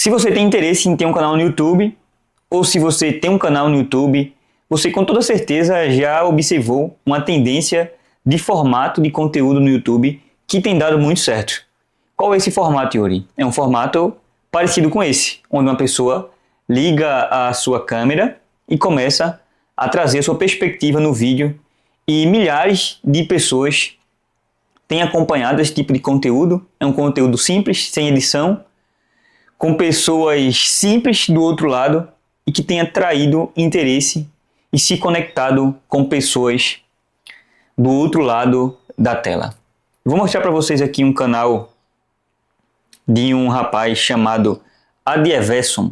Se você tem interesse em ter um canal no YouTube, ou se você tem um canal no YouTube, você com toda certeza já observou uma tendência de formato de conteúdo no YouTube que tem dado muito certo. Qual é esse formato, Yuri? É um formato parecido com esse, onde uma pessoa liga a sua câmera e começa a trazer a sua perspectiva no vídeo, e milhares de pessoas têm acompanhado esse tipo de conteúdo. É um conteúdo simples, sem edição, com pessoas simples do outro lado e que tem atraído interesse e se conectado com pessoas do outro lado da tela. Vou mostrar para vocês aqui um canal de um rapaz chamado Adieverson.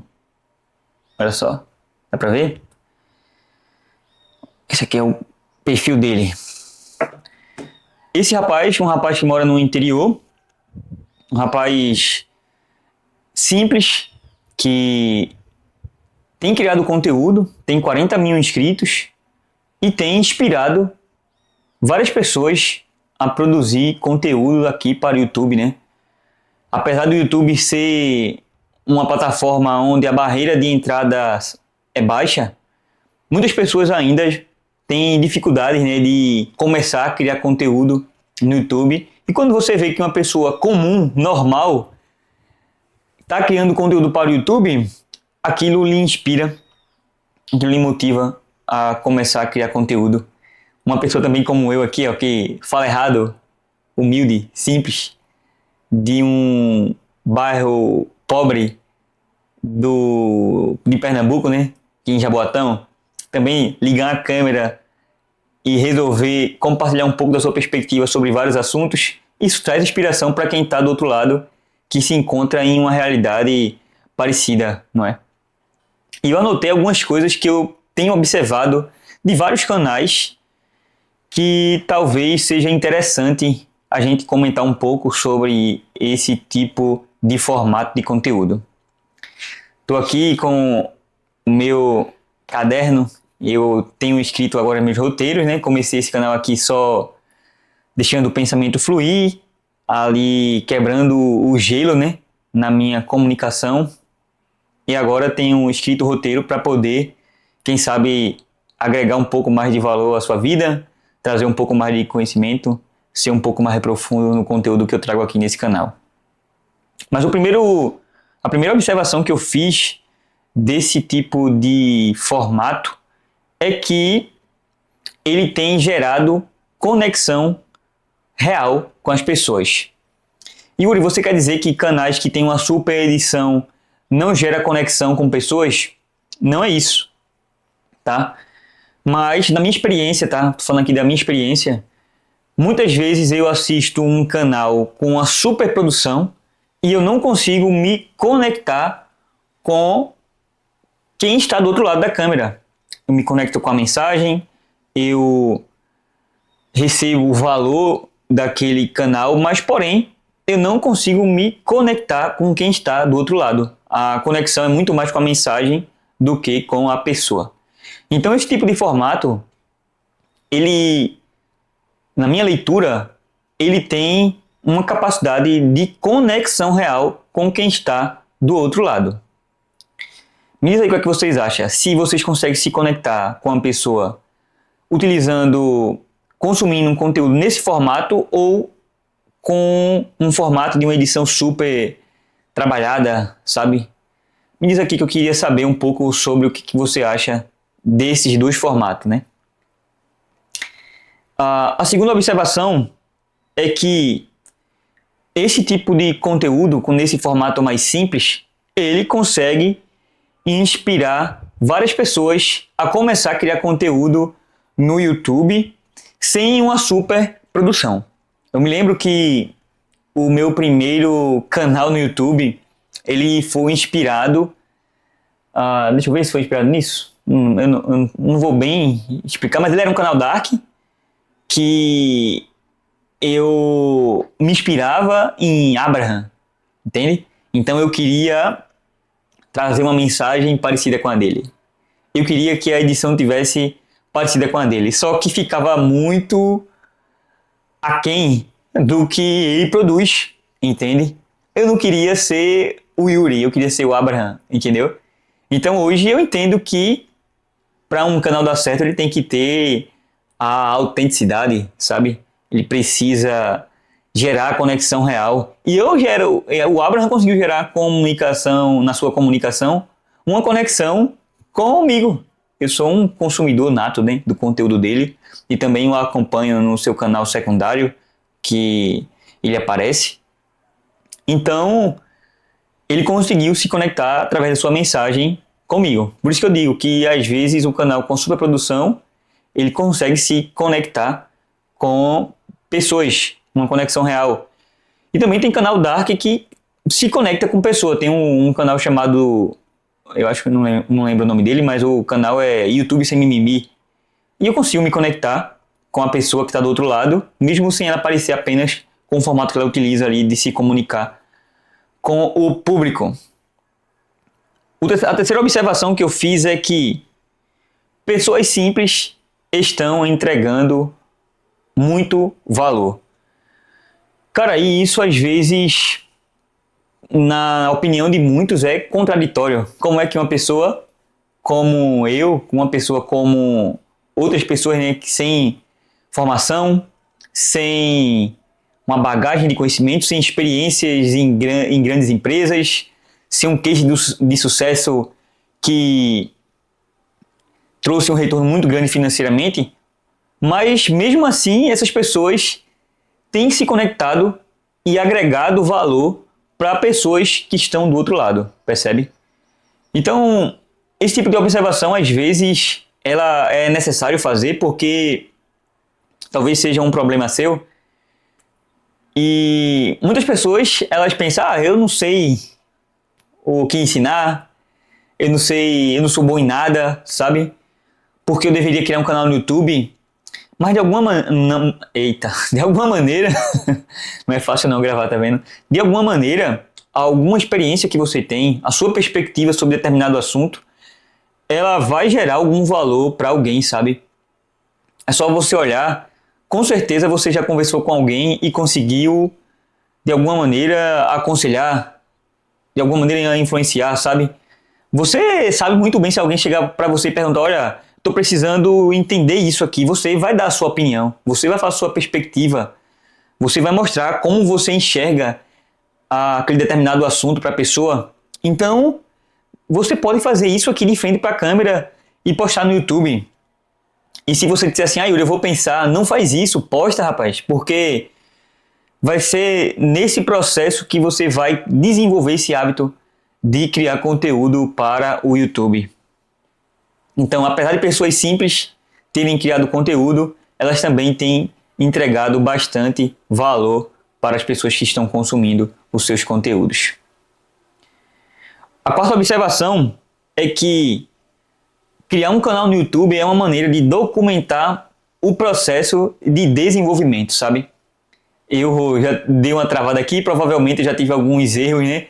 Olha só, dá para ver? Esse aqui é o perfil dele. Esse rapaz, um rapaz que mora no interior, um rapaz simples, que tem criado conteúdo, tem 40 mil inscritos e tem inspirado várias pessoas a produzir conteúdo aqui para o YouTube, né? Apesar do YouTube ser uma plataforma onde a barreira de entrada é baixa, muitas pessoas ainda têm dificuldades, né, de começar a criar conteúdo no YouTube. E quando você vê que uma pessoa comum, normal, está criando conteúdo para o YouTube, aquilo lhe inspira, aquilo lhe motiva a começar a criar conteúdo. Uma pessoa também como eu aqui, ó, que fala errado, humilde, simples, de um bairro pobre de Pernambuco, né, aqui em Jaboatão, também ligar a câmera e resolver compartilhar um pouco da sua perspectiva sobre vários assuntos, isso traz inspiração para quem está do outro lado, que se encontra em uma realidade parecida, não é? E eu anotei algumas coisas que eu tenho observado de vários canais que talvez seja interessante a gente comentar um pouco sobre esse tipo de formato de conteúdo. Estou aqui com o meu caderno, eu tenho escrito agora meus roteiros, né? Comecei esse canal aqui só deixando o pensamento fluir, ali quebrando o gelo, né, na minha comunicação, e agora tenho escrito o roteiro para poder, quem sabe, agregar um pouco mais de valor à sua vida, trazer um pouco mais de conhecimento, ser um pouco mais profundo no conteúdo que eu trago aqui nesse canal. Mas a primeira observação que eu fiz desse tipo de formato é que ele tem gerado conexão real com as pessoas. Yuri, você quer dizer que canais que têm uma super edição não gera conexão com pessoas? Não é isso, tá? Mas na minha experiência, tá? Tô falando aqui da minha experiência. Muitas vezes eu assisto um canal com uma super produção e eu não consigo me conectar com quem está do outro lado da câmera. Eu me conecto com a mensagem, eu recebo o valor daquele canal, mas porém eu não consigo me conectar com quem está do outro lado. A conexão é muito mais com a mensagem do que com a pessoa. Então esse tipo de formato, ele, na minha leitura, ele tem uma capacidade de conexão real com quem está do outro lado. Me diz aí o que é que vocês acham. Se vocês conseguem se conectar com a pessoa consumindo um conteúdo nesse formato ou com um formato de uma edição super trabalhada, sabe? Me diz aqui que eu queria saber um pouco sobre o que você acha desses dois formatos, né? A segunda observação é que esse tipo de conteúdo, com esse formato mais simples, ele consegue inspirar várias pessoas a começar a criar conteúdo no YouTube sem uma super produção. Eu me lembro que o meu primeiro canal no YouTube, ele foi inspirado... deixa eu ver se foi inspirado nisso. Eu não vou bem explicar, mas ele era um canal dark que eu me inspirava em Abraham, entende? Então eu queria trazer uma mensagem parecida com a dele. Eu queria que a edição tivesse parecida com a dele, só que ficava muito aquém do que ele produz, entende? Eu não queria ser o Yuri, eu queria ser o Abraham, entendeu? Então hoje eu entendo que para um canal dar certo ele tem que ter a autenticidade, sabe? Ele precisa gerar conexão real. E eu gero, o Abraham conseguiu gerar comunicação, na sua comunicação, uma conexão comigo. Eu sou um consumidor nato, né, do conteúdo dele e também o acompanho no seu canal secundário que ele aparece. Então, ele conseguiu se conectar através da sua mensagem comigo. Por isso que eu digo que às vezes o canal com superprodução, ele consegue se conectar com pessoas, uma conexão real. E também tem canal Dark que se conecta com pessoa. Tem um canal chamado, eu acho que não lembro o nome dele, mas o canal é YouTube Sem Mimimi. E eu consigo me conectar com a pessoa que está do outro lado, mesmo sem ela aparecer apenas com o formato que ela utiliza ali de se comunicar com o público. A terceira observação que eu fiz é que pessoas simples estão entregando muito valor. Cara, e isso às vezes, na opinião de muitos, é contraditório. Como é que uma pessoa como eu, uma pessoa como outras pessoas, né, sem formação, sem uma bagagem de conhecimento, sem experiências em grandes empresas, sem um case de sucesso que trouxe um retorno muito grande financeiramente, mas mesmo assim essas pessoas têm se conectado e agregado valor para pessoas que estão do outro lado, percebe? Então, esse tipo de observação às vezes ela é necessário fazer porque talvez seja um problema seu. E muitas pessoas, elas pensam, eu não sei o que ensinar, eu não sei, eu não sou bom em nada, sabe? Porque eu deveria criar um canal no YouTube, mas de alguma maneira, não é fácil não gravar, tá vendo? De alguma maneira, alguma experiência que você tem, a sua perspectiva sobre determinado assunto, ela vai gerar algum valor para alguém, sabe? É só você olhar. Com certeza você já conversou com alguém e conseguiu, de alguma maneira, aconselhar, de alguma maneira influenciar, sabe? Você sabe muito bem se alguém chegar para você e perguntar, olha, estou precisando entender isso aqui. Você vai dar a sua opinião, você vai falar a sua perspectiva, você vai mostrar como você enxerga aquele determinado assunto para a pessoa. Então, você pode fazer isso aqui de frente para a câmera e postar no YouTube. E se você disser assim, Yuri, eu vou pensar, não faz isso, posta, rapaz, porque vai ser nesse processo que você vai desenvolver esse hábito de criar conteúdo para o YouTube. Então, apesar de pessoas simples terem criado conteúdo, elas também têm entregado bastante valor para as pessoas que estão consumindo os seus conteúdos. A quarta observação é que criar um canal no YouTube é uma maneira de documentar o processo de desenvolvimento, sabe? Eu já dei uma travada aqui, provavelmente eu já tive alguns erros, né?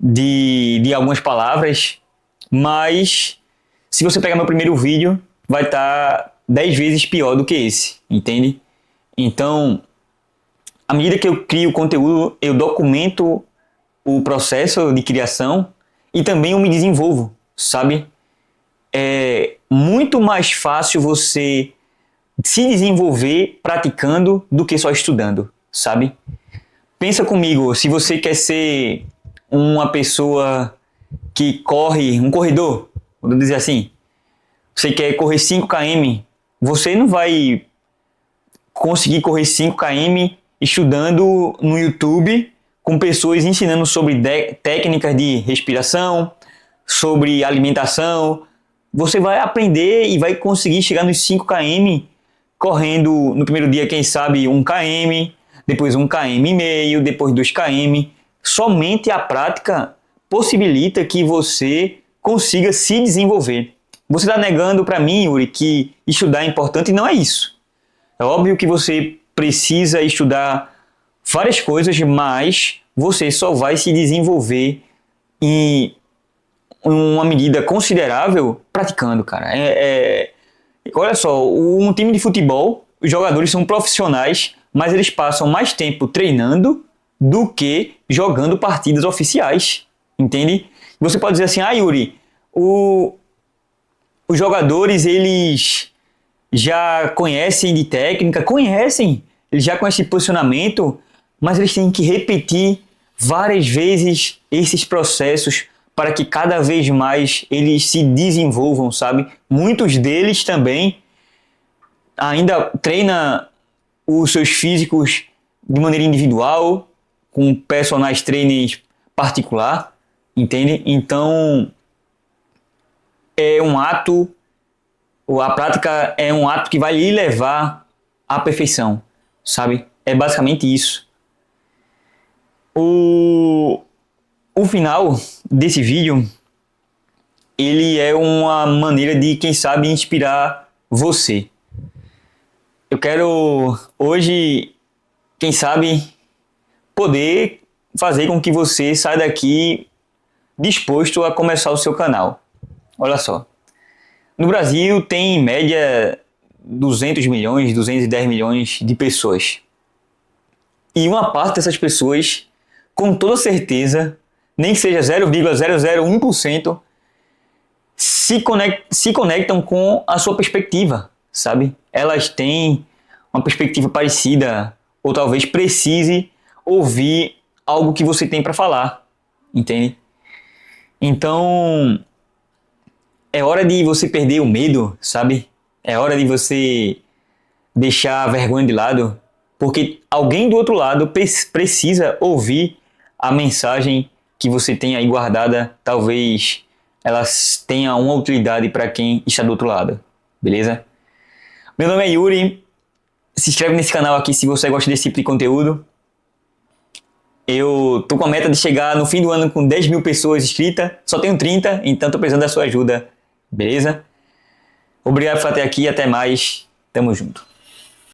De algumas palavras, mas se você pegar meu primeiro vídeo, vai estar 10 vezes pior do que esse, entende? Então, à medida que eu crio conteúdo, eu documento o processo de criação e também eu me desenvolvo, sabe? É muito mais fácil você se desenvolver praticando do que só estudando, sabe? Pensa comigo, se você quer ser uma pessoa que corre, um corredor, vou dizer assim, você quer correr 5 km, você não vai conseguir correr 5 km estudando no YouTube com pessoas ensinando sobre técnicas de respiração, sobre alimentação. Você vai aprender e vai conseguir chegar nos 5 km correndo no primeiro dia, quem sabe 1 km, depois 1,5 km, depois 2 km. Somente a prática possibilita que você consiga se desenvolver. Você está negando para mim, Yuri, que estudar é importante? Não é isso. É óbvio que você precisa estudar várias coisas, mas você só vai se desenvolver em uma medida considerável praticando, cara. Olha só, um time de futebol, os jogadores são profissionais, mas eles passam mais tempo treinando do que jogando partidas oficiais. entende? Você pode dizer assim, Yuri, os jogadores, eles já conhecem de técnica, conhecem, eles já conhecem de posicionamento, mas eles têm que repetir várias vezes esses processos para que cada vez mais eles se desenvolvam, sabe? Muitos deles também ainda treinam os seus físicos de maneira individual, com personagens trainers particular, entende? Então, é um ato, a prática é um ato que vai lhe levar à perfeição, sabe? É basicamente isso. O final desse vídeo, ele é uma maneira de, quem sabe, inspirar você. Eu quero hoje, quem sabe, poder fazer com que você saia daqui disposto a começar o seu canal. Olha só, no Brasil tem em média 200 milhões, 210 milhões de pessoas. E uma parte dessas pessoas, com toda certeza, nem que seja 0,001%, se conectam com a sua perspectiva, sabe? Elas têm uma perspectiva parecida, ou talvez precise ouvir algo que você tem para falar, entende? Então, é hora de você perder o medo, sabe? É hora de você deixar a vergonha de lado, porque alguém do outro lado precisa ouvir a mensagem que você tem aí guardada. Talvez ela tenha uma utilidade para quem está do outro lado, beleza? Meu nome é Yuri, se inscreve nesse canal aqui se você gosta desse tipo de conteúdo. Eu tô com a meta de chegar no fim do ano com 10 mil pessoas inscritas, só tenho 30, então tô precisando da sua ajuda, beleza? Obrigado por estar até aqui, até mais, tamo junto.